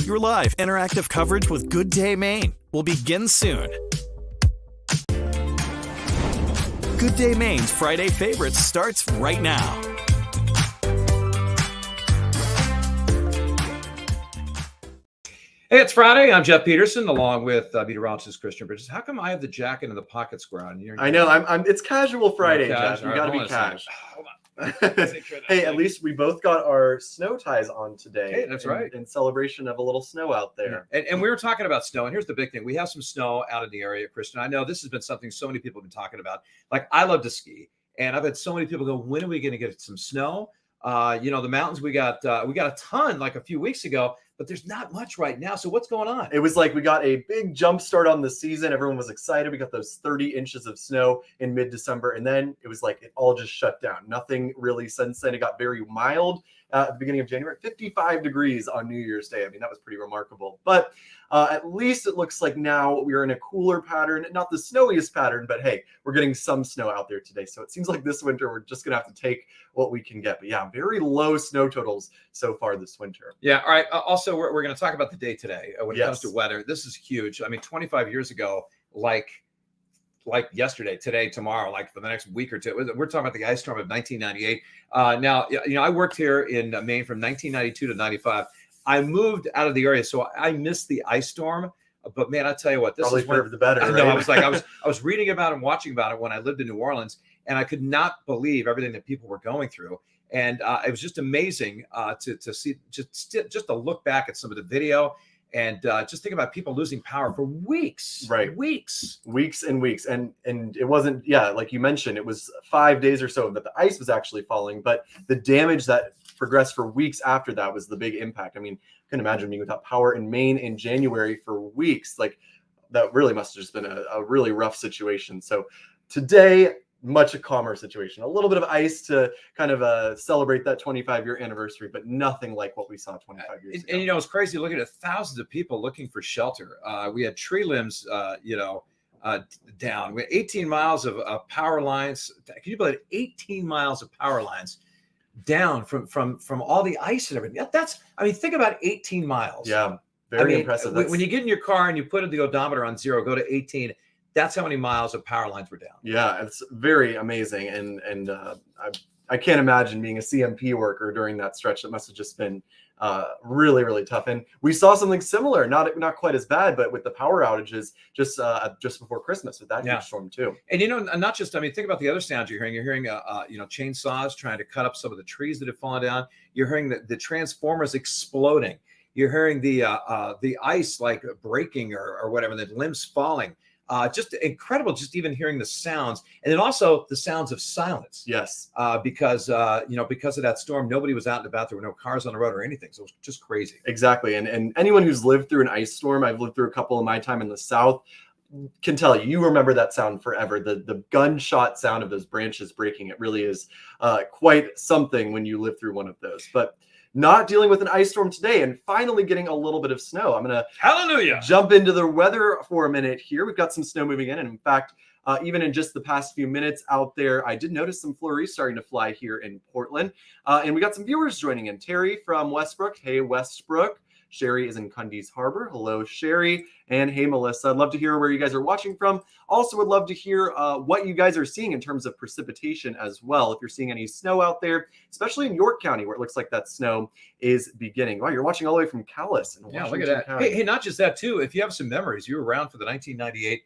Your live, interactive coverage with Good Day Maine will begin soon. Good Day Maine's Friday Favorites starts right now. Hey, it's Friday. I'm Jeff Peterson, along with meteorologist Christian Bridges. How come I have the jacket and the pocket square on? I know. It's casual Friday, Jeff. You right, got to be cash. Hold on. Hey, at least we both got our snow ties on today. Hey, that's right. In celebration of a little snow out there. Yeah. And we were talking about snow, and here's the big thing. We have some snow out in the area, Christian. I know this has been something so many people have been talking about. Like, I love to ski, and I've had so many people go, when are we going to get some snow? The mountains, we got a ton like a few weeks ago, but there's not much right now. So what's going on? It was like we got a big jump start on the season. Everyone was excited. We got those 30 inches of snow in mid-December, and then it was like it all just shut down. Nothing really since then. It got very mild at the beginning of January, 55 degrees on New Year's Day. I mean, that was pretty remarkable. But at least it looks like now we're in a cooler pattern, not the snowiest pattern, but hey, we're getting some snow out there today. So it seems like this winter, we're just going to have to take what we can get. But yeah, very low snow totals so far this winter. Yeah. All right. Also, we're going to talk about the day today when it comes to weather. This is huge. I mean, 25 years ago, like yesterday, today, tomorrow, like for the next week or two, we're talking about the ice storm of 1998. Now, I worked here in Maine from 1992 to 95. I moved out of the area, so I missed the ice storm. But man, I tell you what, this probably is one for the better. I know. Right? I was reading about it and watching about it when I lived in New Orleans, and I could not believe everything that people were going through. And it was just amazing to see, just to look back at some of the video. And just think about people losing power for weeks, right? Weeks and weeks. And it wasn't, like you mentioned, it was 5 days or so that the ice was actually falling, but the damage that progressed for weeks after that was the big impact. I mean, I can imagine being without power in Maine in January for weeks. Like, that really must have just been a really rough situation. So today, much a calmer situation, a little bit of ice to kind of celebrate that 25-year anniversary, but nothing like what we saw 25 years ago. And it's crazy looking at thousands of people looking for shelter. We had tree limbs, down. We had 18 miles of power lines. Can you believe it? 18 miles of power lines down from all the ice and everything. Think about 18 miles. Yeah, very impressive. When you get in your car and you put the odometer on 0, go to 18. That's how many miles of power lines were down. Yeah, it's very amazing. And I can't imagine being a CMP worker during that stretch. It must have just been really, really tough. And we saw something similar, not quite as bad, but with the power outages just before Christmas with that huge storm too. And not just, think about the other sounds you're hearing. You're hearing chainsaws trying to cut up some of the trees that have fallen down. You're hearing the transformers exploding. You're hearing the ice like breaking or whatever, the limbs falling. Just incredible, just even hearing the sounds, and then also the sounds of silence. Yes, because of that storm, nobody was out and about. There were no cars on the road or anything, so it was just crazy. Exactly, and anyone who's lived through an ice storm, I've lived through a couple in my time in the South, can tell you remember that sound forever. The gunshot sound of those branches breaking. It really is quite something when you live through one of those. But not dealing with an ice storm today and finally getting a little bit of snow. I'm going to jump into the weather for a minute here. We've got some snow moving in. And in fact, even in just the past few minutes out there, I did notice some flurries starting to fly here in Portland. And we got some viewers joining in. Terry from Westbrook. Hey, Westbrook. Sherry is in Cundy's Harbor. Hello, Sherry. And hey, Melissa. I'd love to hear where you guys are watching from. Also would love to hear what you guys are seeing in terms of precipitation as well. If you're seeing any snow out there, especially in York County, where it looks like that snow is beginning. Wow, you're watching all the way from Calais. Yeah, look at that. Hey, not just that, too. If you have some memories, you were around for the 1998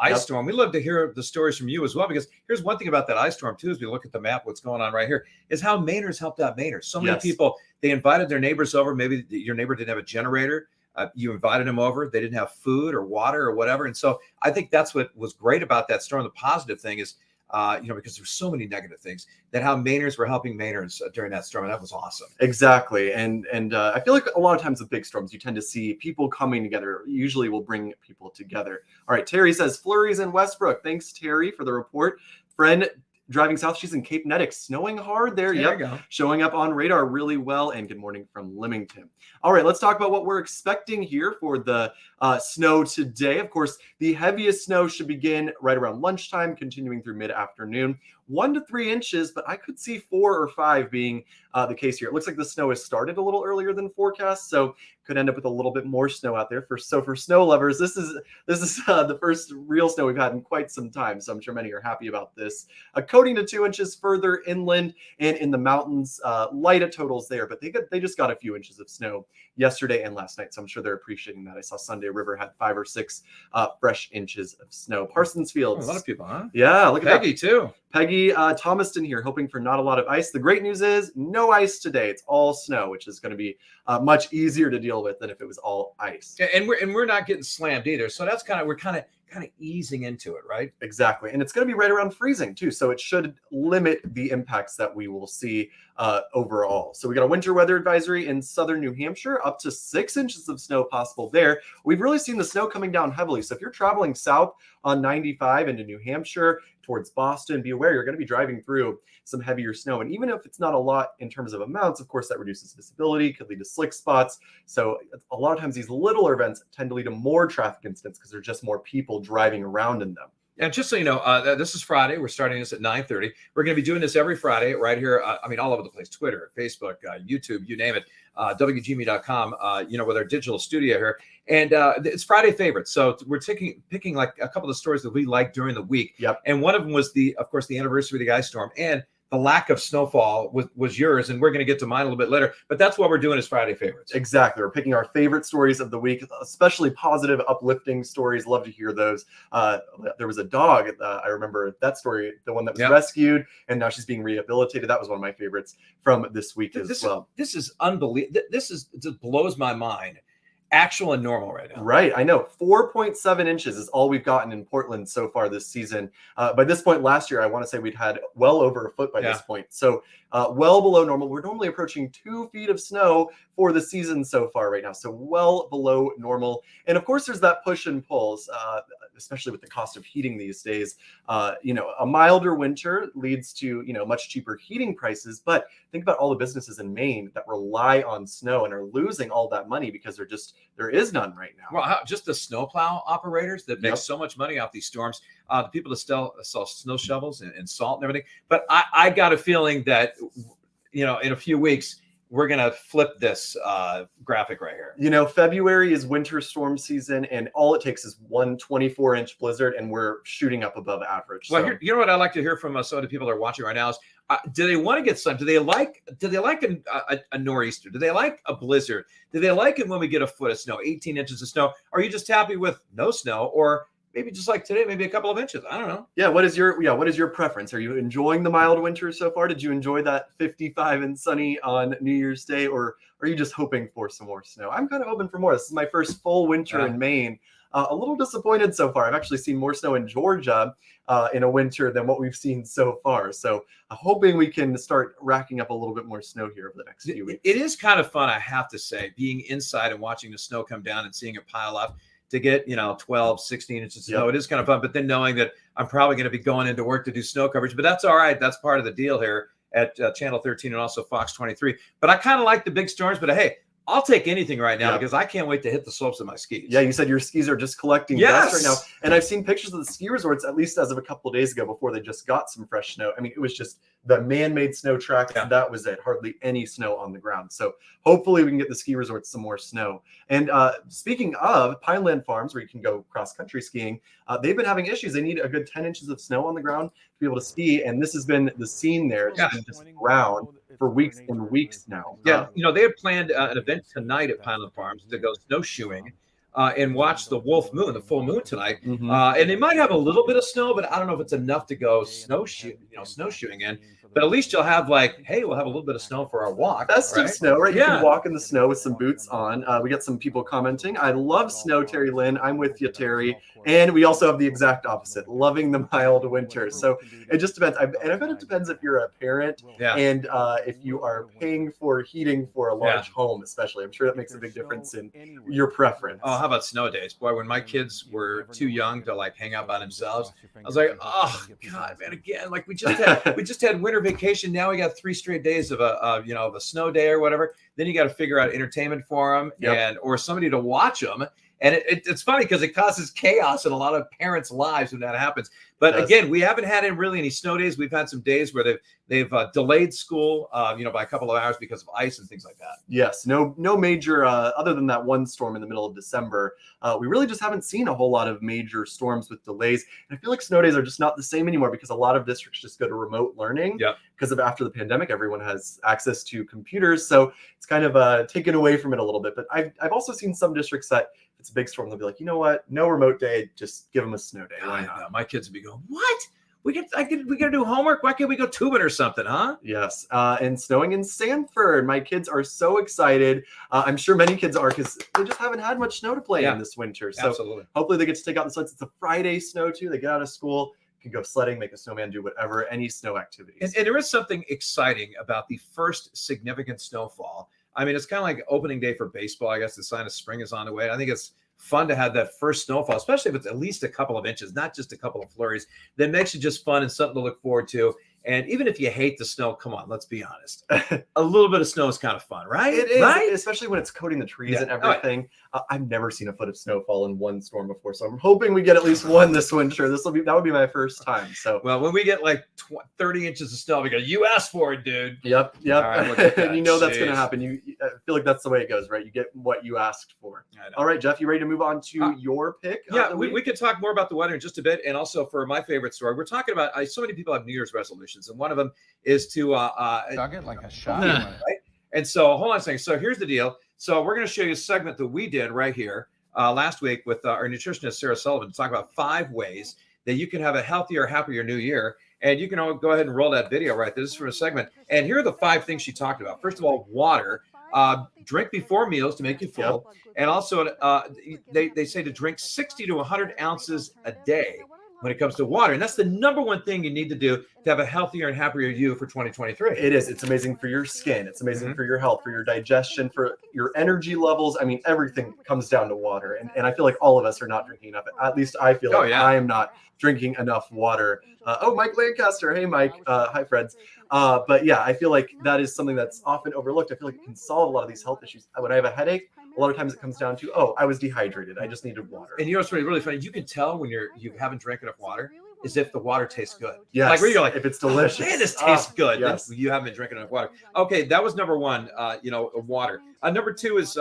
ice storm. We'd love to hear the stories from you as well, because here's one thing about that ice storm, too, as we look at the map, what's going on right here, is how Mainers helped out Mainers. So many people, they invited their neighbors over. Maybe your neighbor didn't have a generator. You invited them over. They didn't have food or water or whatever. And so I think that's what was great about that storm. The positive thing is, because there's so many negative things, that how Mainers were helping Mainers during that storm. And that was awesome. Exactly. And I feel like a lot of times with big storms, you tend to see people coming together. Usually will bring people together. All right. Terry says flurries in Westbrook. Thanks, Terry, for the report. Friend driving south, she's in Cape Nettic, snowing hard there. There you go. Showing up on radar really well. And good morning from Leamington. All right, let's talk about what we're expecting here for the snow today. Of course, the heaviest snow should begin right around lunchtime, continuing through mid-afternoon. 1 to 3 inches, but I could see 4 or 5 being the case here. It looks like the snow has started a little earlier than forecast, so could end up with a little bit more snow out there. For snow lovers, this is the first real snow we've had in quite some time, so I'm sure many are happy about this. Coating to 2 inches further inland and in the mountains, light at totals there, but they just got a few inches of snow yesterday and last night, so I'm sure they're appreciating that. I saw Sunday River had 5 or 6 fresh inches of snow. Parsons Fields. A lot of people, huh? Yeah, look at Peggy too. Peggy Thomaston here, hoping for not a lot of ice. The great news is no ice today. It's all snow, which is going to be much easier to deal with than if it was all ice. And we're not getting slammed either. So that's we're kind of easing into it, right? Exactly. And it's going to be right around freezing too. So it should limit the impacts that we will see overall. So we got a winter weather advisory in southern New Hampshire, up to 6 inches of snow possible there. We've really seen the snow coming down heavily. So if you're traveling south on 95 into New Hampshire towards Boston, be aware you're going to be driving through some heavier snow. And even if it's not a lot in terms of amounts, of course, that reduces visibility, could lead to slick spots. So a lot of times these littler events tend to lead to more traffic incidents because there's just more people driving around in them. And just so you know, this is Friday. We're starting this at 9:30. We're going to be doing this every Friday right here. All over the place, Twitter, Facebook, YouTube, you name it, WGME.com, with our digital studio here. And it's Friday favorites. So we're picking like a couple of stories that we like during the week. Yep. And one of them was of course, the anniversary of the ice storm. And the lack of snowfall was yours, and we're going to get to mine a little bit later. But that's what we're doing is Friday favorites. Exactly. We're picking our favorite stories of the week, especially positive, uplifting stories. Love to hear those. There was a dog. I remember that story, the one that was rescued, and now she's being rehabilitated. That was one of my favorites from this week as well. This is unbelievable. This just blows my mind. Actual and normal right now. Right. I know. 4.7 inches is all we've gotten in Portland so far this season. By this point last year, I want to say we'd had well over a foot by this point. So well below normal. We're normally approaching 2 feet of snow for the season so far right now. So well below normal. And of course, there's that push and pulls, especially with the cost of heating these days. A milder winter leads to, much cheaper heating prices. But think about all the businesses in Maine that rely on snow and are losing all that money because there is none right now. Well, just the snowplow operators that make so much money off these storms, the people that sell snow shovels and salt and everything. But I got a feeling that, in a few weeks, we're going to flip this graphic right here. February is winter storm season, and all it takes is one 24-inch blizzard, and we're shooting up above average. Well, you know what I like to hear from some of the people that are watching right now is, do they want to get sun? Do they like a nor'easter? Do they like a blizzard? Do they like it when we get a foot of snow, 18 inches of snow? Are you just happy with no snow, or maybe just like today, maybe a couple of inches? I don't know. Yeah. What is your preference? Are you enjoying the mild winter so far? Did you enjoy that 55 and sunny on New Year's Day, or are you just hoping for some more snow? I'm kind of hoping for more. This is my first full winter in Maine. A little disappointed so far. I've actually seen more snow in Georgia in a winter than what we've seen so far. So hoping we can start racking up a little bit more snow here over the next few weeks. It is kind of fun, I have to say, being inside and watching the snow come down and seeing it pile up to get, 12, 16 inches of snow. It is kind of fun. But then knowing that I'm probably going to be going into work to do snow coverage, but that's all right. That's part of the deal here at Channel 13 and also Fox 23. But I kind of like the big storms, but hey, I'll take anything right now because I can't wait to hit the slopes of my skis. Yeah, you said your skis are just collecting dust right now. And I've seen pictures of the ski resorts, at least as of a couple of days ago, before they just got some fresh snow. I mean, it was just the man-made snow tracks. Yeah. That was it. Hardly any snow on the ground. So hopefully we can get the ski resorts some more snow. And speaking of Pineland Farms, where you can go cross-country skiing, they've been having issues. They need a good 10 inches of snow on the ground to be able to ski. And this has been the scene there. It's been just ground for weeks and weeks now. Yeah, they had planned an event tonight at Pineland Farms to go snowshoeing and watch the full moon tonight. And they might have a little bit of snow, but I don't know if it's enough to go snowshoeing in. But at least you'll have we'll have a little bit of snow for our walk. Festive snow, right? You can walk in the snow with some boots on. We got some people commenting. I love snow, Terry Lynn. I'm with you, Terry. And we also have the exact opposite, loving the mild winter. So it just depends. I bet it depends if you're a parent and if you are paying for heating for a large home, especially. I'm sure that makes a big difference in your preference. Oh, how about snow days? Boy, when my kids were too young to hang out by themselves, I was like, oh God, man, again, we just had winter vacation. Now we got 3 straight days of a snow day or whatever. Then you got to figure out entertainment for them or somebody to watch them. And it's funny because it causes chaos in a lot of parents' lives when that happens. But Yes. again, we haven't had really any snow days. We've had some days where they've delayed school, by a couple of hours because of ice and things like that. Yes, no major, other than that one storm in the middle of December, we really just haven't seen a whole lot of major storms with delays. And I feel like snow days are just not the same anymore because a lot of districts just go to remote learning. Yep. Because of after the pandemic, everyone has access to computers. So it's kind of taken away from it a little bit. But I've also seen some districts that if it's a big storm, they'll be like, you know what, no remote day, just give them a snow day. Why not? My kids would be going, what? We got to do homework. Why can't we go tubing or something, huh? Yes, and snowing in Sanford. My kids are so excited. I'm sure many kids are because they just haven't had much snow to play in this winter. So absolutely. Hopefully they get to take out the sleds. It's a Friday snow too. They get out of school, can go sledding, make a snowman, do whatever, any snow activities. And there is something exciting about the first significant snowfall. I mean, it's kind of like opening day for baseball. I guess the sign of spring is on the way. I think it's fun to have that first snowfall, especially if it's at least a couple of inches, not just a couple of flurries. That makes it just fun and something to look forward to. And even if you hate the snow, come on, let's be honest. A little bit of snow is kind of fun, right? It is, right? Especially when it's coating the trees and everything. I've never seen a foot of snow fall in one storm before, so I'm hoping we get at least one this winter. That would be my first time. So, well, when we get like 30 inches of snow, we go, "You asked for it, dude." Yep. All right, look at that. And you know that's going to happen. I feel like that's the way it goes, right? You get what you asked for. All right, Jeff, you ready to move on to your pick? Yeah, we can talk more about the weather in just a bit, and also for my favorite story, we're talking about. So many people have New Year's resolutions, and one of them is to dug it like a shot. right? And so hold on a second. So here's the deal. So we're going to show you a segment that we did right here last week with our nutritionist Sarah Sullivan to talk about 5 ways that you can have a healthier, happier new year. And you can all go ahead and roll that video right there. This is from a segment. And here are the 5 things she talked about. First of all, water. Drink before meals to make you full. Yep. And also they say to drink 60 to 100 ounces a day when it comes to water. And that's the number one thing you need to do to have a healthier and happier you for 2023. It is. It's amazing for your skin. It's amazing for your health, for your digestion, for your energy levels. I mean, everything comes down to water. And I feel like all of us are not drinking enough. At least I feel like I am not drinking enough water. Mike Lancaster. Hey, Mike. Hi, friends. But yeah, I feel like that is something that's often overlooked. I feel like it can solve a lot of these health issues. When I have a headache, a lot of times it comes down to, I was dehydrated. I just needed water. And you know what's really funny? You can tell when you haven't drank enough water is if the water tastes good. Yes. Like where you're like, if it's delicious. Man, this tastes good. Yes. You haven't been drinking enough water. Okay, that was number 1, water. Number 2 is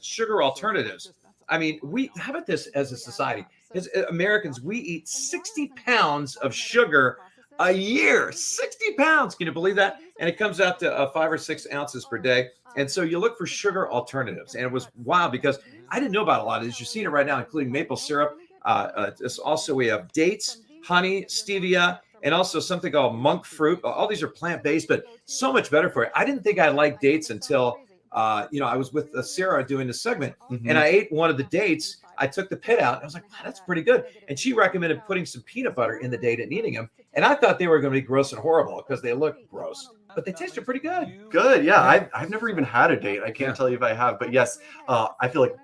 sugar alternatives. I mean, how about this as a society? As Americans, we eat 60 pounds of sugar a year. 60 pounds. Can you believe that? And it comes out to 5 or 6 ounces per day. And so you look for sugar alternatives. And it was wild because I didn't know about a lot of this. You're seeing it right now, including maple syrup. Also, we have dates, honey, stevia, and also something called monk fruit. All these are plant-based, but so much better for you. I didn't think I liked dates until, I was with Sarah doing this segment, and I ate one of the dates. I took the pit out. And I was like, wow, that's pretty good. And she recommended putting some peanut butter in the date and eating them. And I thought they were going to be gross and horrible because they look gross, but they tasted pretty good. Good. Yeah. I've never even had a date. I can't tell you if I have, but yes, I feel like,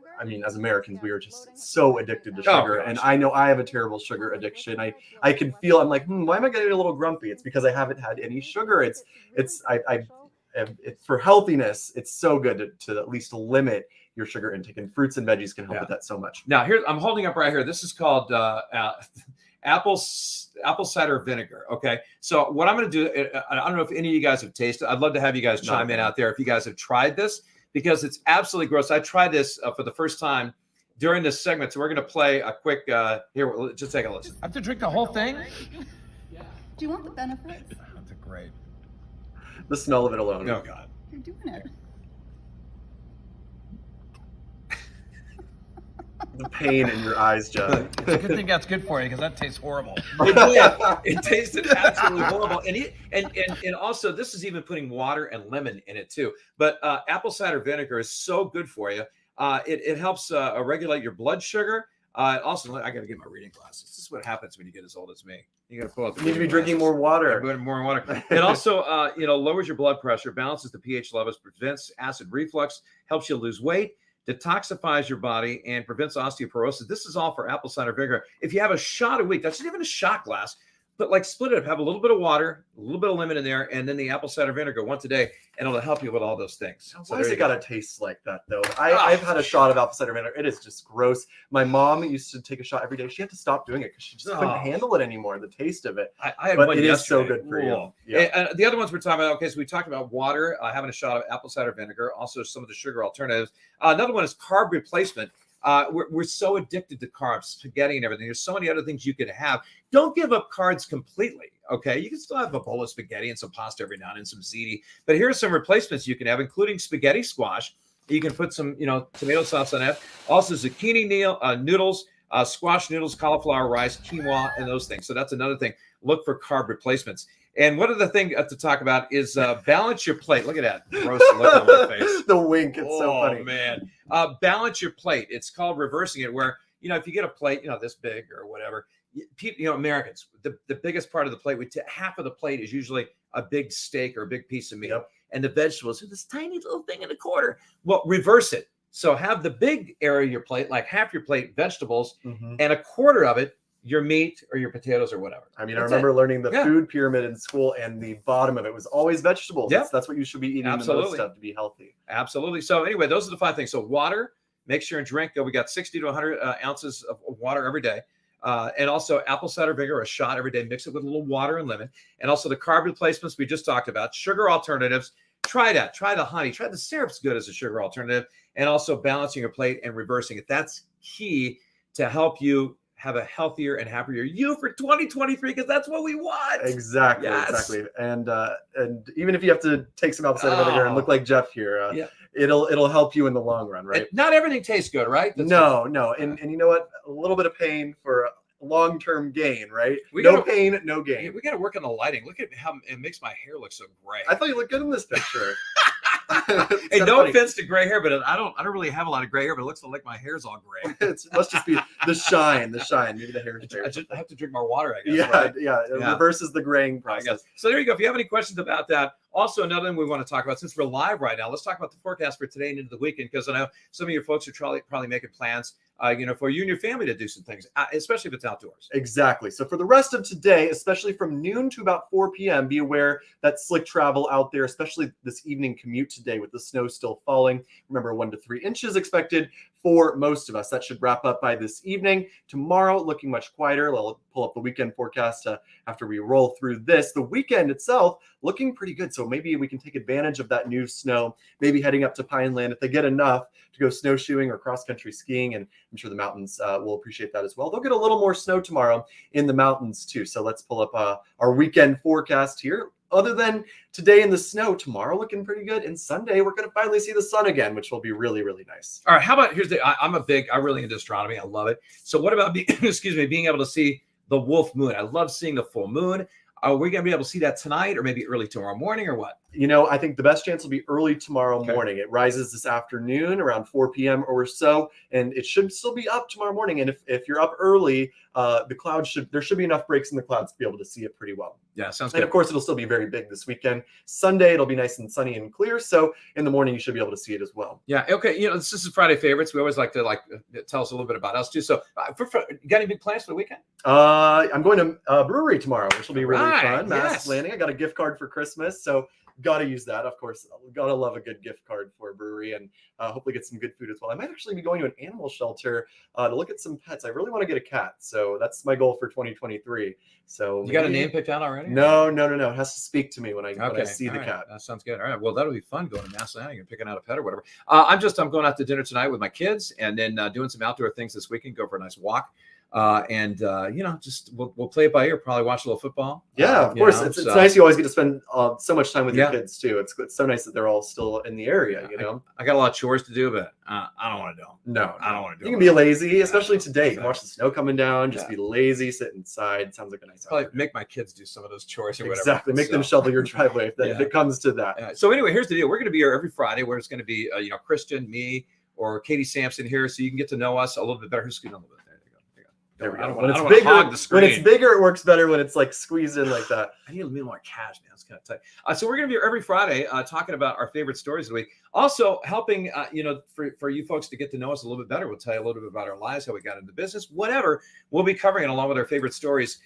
as Americans, we are just so addicted to sugar. And I know I have a terrible sugar addiction. I can feel, I'm like, why am I getting a little grumpy? It's because I haven't had any sugar. It's for healthiness. It's so good to at least limit your sugar intake, and fruits and veggies can help with that so much. Now I'm holding up right here. This is called apple cider vinegar. Okay. So what I'm going to do, I don't know if any of you guys have tasted. I'd love to have you guys chime in out there if you guys have tried this, because it's absolutely gross. I tried this for the first time during this segment. So we're going to play a quick, here, just take a listen. I have to drink the whole thing? Do you want the benefits? That's great. The smell of it alone. Oh, God. You're doing it. The pain in your eyes, Jeff. It's a good thing that's good for you because that tastes horrible. It tasted absolutely horrible. And also, this is even putting water and lemon in it too. But apple cider vinegar is so good for you. It helps regulate your blood sugar. Also, I got to get my reading glasses. This is what happens when you get as old as me. You got to pull out. You need to be drinking more water. More water. It also, lowers your blood pressure, balances the pH levels, prevents acid reflux, helps you lose weight, detoxifies your body, and prevents osteoporosis. This is all for apple cider vinegar. If you have a shot a week, that's not even a shot glass. but like split it up, have a little bit of water, a little bit of lemon in there, and then the apple cider vinegar once a day, and it'll help you with all those things. Why does it gotta taste like that though? I've had a shot of apple cider vinegar. It is just gross. My mom used to take a shot every day. She had to stop doing it because she just couldn't handle it anymore, the tast of it. I had but one it yesterday. is so good for you. Yeah. And the other ones we're talking about, okay, so we talked about water, having a shot of apple cider vinegar, also some of the sugar alternatives. Another one is carb replacement. We're so addicted to carbs, spaghetti and everything. There's so many other things you can have. Don't give up carbs completely, okay? You can still have a bowl of spaghetti and some pasta every now and then, some ziti. But here are some replacements you can have, including spaghetti squash. You can put some, tomato sauce on that. Also, zucchini noodles, squash noodles, cauliflower rice, quinoa, and those things. So that's another thing. Look for carb replacements. And one other thing to talk about is balance your plate. Look at that gross look on my face. The wink. It's so funny. Oh, man. Balance your plate. It's called reversing it, where, if you get a plate, this big or whatever, people, Americans, the biggest part of the plate, half of the plate is usually a big steak or a big piece of meat. Yep. And the vegetables are this tiny little thing in a quarter. Well, reverse it. So have the big area of your plate, like half your plate, vegetables, and a quarter of it, your meat or your potatoes or whatever. I mean, I remember learning the food pyramid in school, and the bottom of it was always vegetables. Yeah. That's what you should be eating in most stuff to be healthy. Absolutely. So anyway, those are the 5 things. So water, make sure and drink. We got 60 to 100 ounces of water every day. And also apple cider vinegar, a shot every day. Mix it with a little water and lemon. And also the carb replacements we just talked about. Sugar alternatives. Try that. Try the honey. Try the syrup's good as a sugar alternative. And also balancing your plate and reversing it. That's key to help you have a healthier and happier you for 2023, because that's what we want. Exactly. And even if you have to take some apple cider vinegar and look like Jeff here, it'll help you in the long run, right? And not everything tastes good, right? No. And you know what? A little bit of pain for long-term gain, right? No pain, no gain. We got to work on the lighting. Look at how it makes my hair look so gray. I thought you looked good in this picture. Hey, no offense to gray hair, but I don't really have a lot of gray hair, but it looks like my hair's all gray. It must just be the shine, maybe the hair. I have to drink more water, I guess. Yeah. It reverses the graying process. So there you go. If you have any questions about that, also another thing we want to talk about, since we're live right now, let's talk about the forecast for today and into the weekend, because I know some of your folks are probably making plans, for you and your family to do some things, especially if it's outdoors. Exactly. So for the rest of today, especially from noon to about 4 p.m., be aware that slick travel out there, especially this evening commute today with the snow still falling. Remember, 1 to 3 inches expected for most of us. That should wrap up by this evening. Tomorrow, looking much quieter. I'll pull up the weekend forecast after we roll through this. The weekend itself looking pretty good. So maybe we can take advantage of that new snow, maybe heading up to Pineland if they get enough to go snowshoeing or cross-country skiing. And I'm sure the mountains will appreciate that as well. They'll get a little more snow tomorrow in the mountains too. So let's pull up our weekend forecast here. Other than today in the snow, tomorrow looking pretty good. And Sunday, we're going to finally see the sun again, which will be really, really nice. All right. How about I'm really into astronomy. I love it. So what about being able to see the wolf moon? I love seeing the full moon. Are we going to be able to see that tonight or maybe early tomorrow morning or what? I think the best chance will be early tomorrow morning. It rises this afternoon around 4 p.m. or so, and it should still be up tomorrow morning. And if you're up early, there should be enough breaks in the clouds to be able to see it pretty well. Yeah, sounds good. And of course, it'll still be very big this weekend. Sunday, it'll be nice and sunny and clear. So in the morning, you should be able to see it as well. Yeah. Okay. This is Friday favorites. We always like to tell us a little bit about us too. So you got any big plans for the weekend? I'm going to a brewery tomorrow, which will be really fun. Mass Landing. I got a gift card for Christmas. So got to use that, of course. Got to love a good gift card for a brewery, and hopefully get some good food as well. I might actually be going to an animal shelter to look at some pets. I really want to get a cat, so that's my goal for 2023. So you got a name picked out already? No. It has to speak to me when I see the cat. That sounds good. All right. Well, that'll be fun going to Mass Landing and picking out a pet or whatever. I'm going out to dinner tonight with my kids, and then doing some outdoor things this weekend. Go for a nice walk. Just we'll play it by ear. Probably watch a little football. Yeah, of course. It's nice. You always get to spend so much time with your kids too. It's so nice that they're all still in the area. I got a lot of chores to do, but I don't want to do them. No, I don't want to do. You can be lazy, especially today. You can watch the snow coming down. Just be lazy, sit inside. Sounds like a nice. Probably make my kids do some of those chores or whatever. Exactly. Make them shovel your driveway if it comes to that. So anyway, here's the deal. We're going to be here every Friday, where it's going to be Christian, me, or Katie Sampson here, so you can get to know us a little bit better. Who's scooting a little bit? There we go. When it's bigger, it works better when it's like squeezed in like that. I need a little more cash, man. It's kind of tight. So we're going to be here every Friday talking about our favorite stories of the week. Also helping, for you folks to get to know us a little bit better. We'll tell you a little bit about our lives, how we got into business, whatever. We'll be covering it along with our favorite stories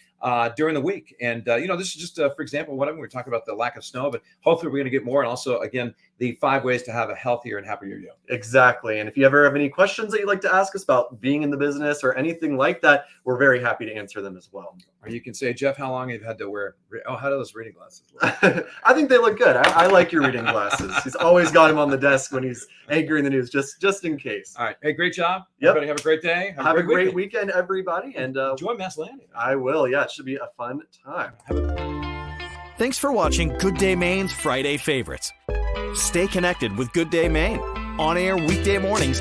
during the week. And, this is just, for example, whatever we're talking about the lack of snow, but hopefully we're going to get more. And also, again, the 5 ways to have a healthier and happier you. Exactly. And if you ever have any questions that you'd like to ask us about being in the business or anything like that, we're very happy to answer them as well. Or you can say, Jeff, how long have you had to wear? How do those reading glasses look? I think they look good. I like your reading glasses. He's always got him on the desk when he's anchoring the news, just in case. All right. Hey, great job. Yep. Everybody have a great day. Have a great weekend, everybody. And enjoy Mass Landing. I will. Yeah, it should be a fun time. Thanks for watching Good Day Maine's Friday Favorites. Stay connected with Good Day Maine on air weekday mornings